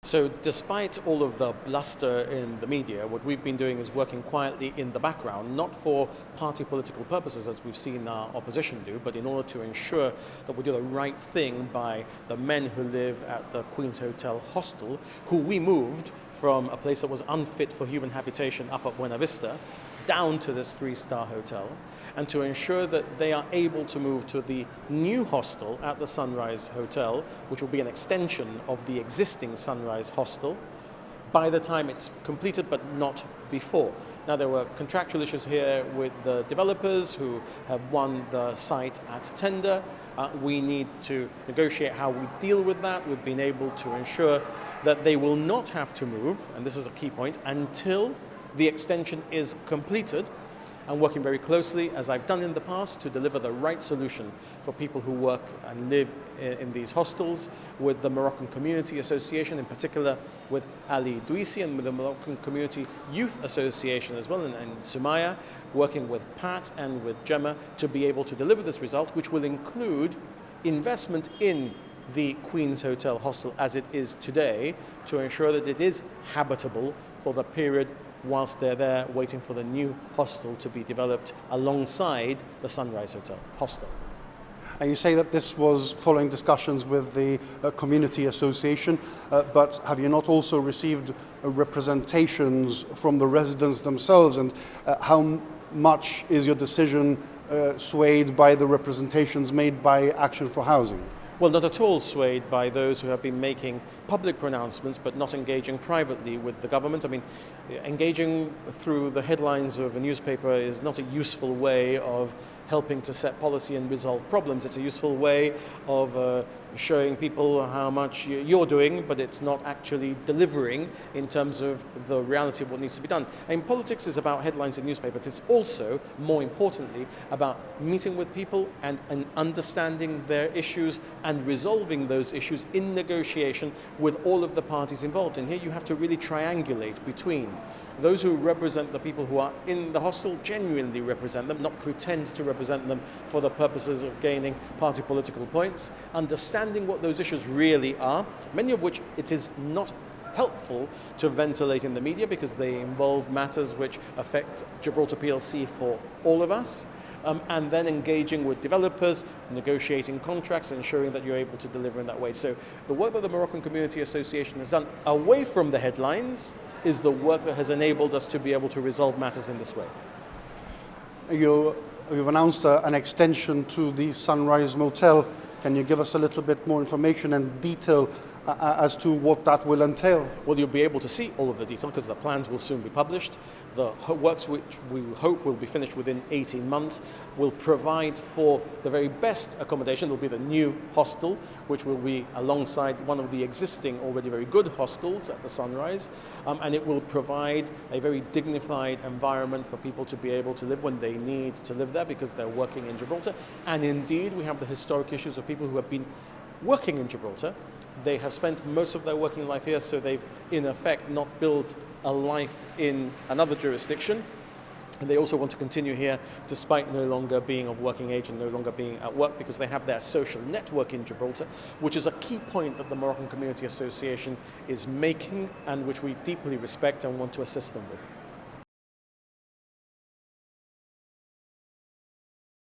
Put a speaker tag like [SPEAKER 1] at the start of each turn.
[SPEAKER 1] So despite all of the bluster in the media, what we've been doing is working quietly in the background, not for party political purposes as we've seen our opposition do, but in order to ensure that we do the right thing by the men who live at the Queen's Hotel hostel, who we moved from a place that was unfit for human habitation up at Buena Vista down to this 3-star hotel, and to ensure that they are able to move to the new hostel at the Sunrise Hotel, which will be an extension of the existing Sunrise hostel, by the time it's completed, but not before. Now, there were contractual issues here with the developers who have won the site at tender. We need to negotiate how we deal with that. We've been able to ensure that they will not have to move, and this is a key point, until the extension is completed, and working very closely, as I've done in the past, to deliver the right solution for people who work and live in these hostels, with the Moroccan Community Association, in particular with Ali Douisi, and with the Moroccan Community Youth Association as well, and Sumaya, working with Pat and with Gemma to be able to deliver this result, which will include investment in the Queen's Hotel hostel as it is today, to ensure that it is habitable for the period whilst they're there waiting for the new hostel to be developed alongside the Sunrise Hotel hostel.
[SPEAKER 2] And you say that this was following discussions with the Community Association, but have you not also received representations from the residents themselves, and how much is your decision swayed by the representations made by Action for Housing?
[SPEAKER 1] Well, not at all swayed by those who have been making public pronouncements but not engaging privately with the government. I mean, engaging through the headlines of a newspaper is not a useful way of helping to set policy and resolve problems. It's a useful way of showing people how much you're doing, but it's not actually delivering in terms of the reality of what needs to be done. And politics is about headlines in newspapers. It's also, more importantly, about meeting with people and understanding their issues and resolving those issues in negotiation with all of the parties involved. And here you have to really triangulate between those who represent the people who are in the hostel, genuinely represent them, not pretend to represent them for the purposes of gaining party political points, understanding what those issues really are, many of which it is not helpful to ventilate in the media because they involve matters which affect Gibraltar PLC for all of us, and then engaging with developers, negotiating contracts, ensuring that you're able to deliver in that way. So the work that the Moroccan Community Association has done away from the headlines is the work that has enabled us to be able to resolve matters in this way.
[SPEAKER 2] You've announced an extension to the Sunrise Motel. Can you give us a little bit more information and detail as to what that will entail?
[SPEAKER 1] Well, you'll be able to see all of the detail because the plans will soon be published. The works, which we hope will be finished within 18 months, will provide for the very best accommodation. There'll be the new hostel, which will be alongside one of the existing already very good hostels at the Sunrise, and it will provide a very dignified environment for people to be able to live when they need to live there because they're working in Gibraltar. And indeed, we have the historic issues of people who have been working in Gibraltar. They have spent most of their working life here, so they've in effect not built a life in another jurisdiction. And they also want to continue here despite no longer being of working age and no longer being at work because they have their social network in Gibraltar, which is a key point that the Moroccan Community Association is making and which we deeply respect and want to assist them with.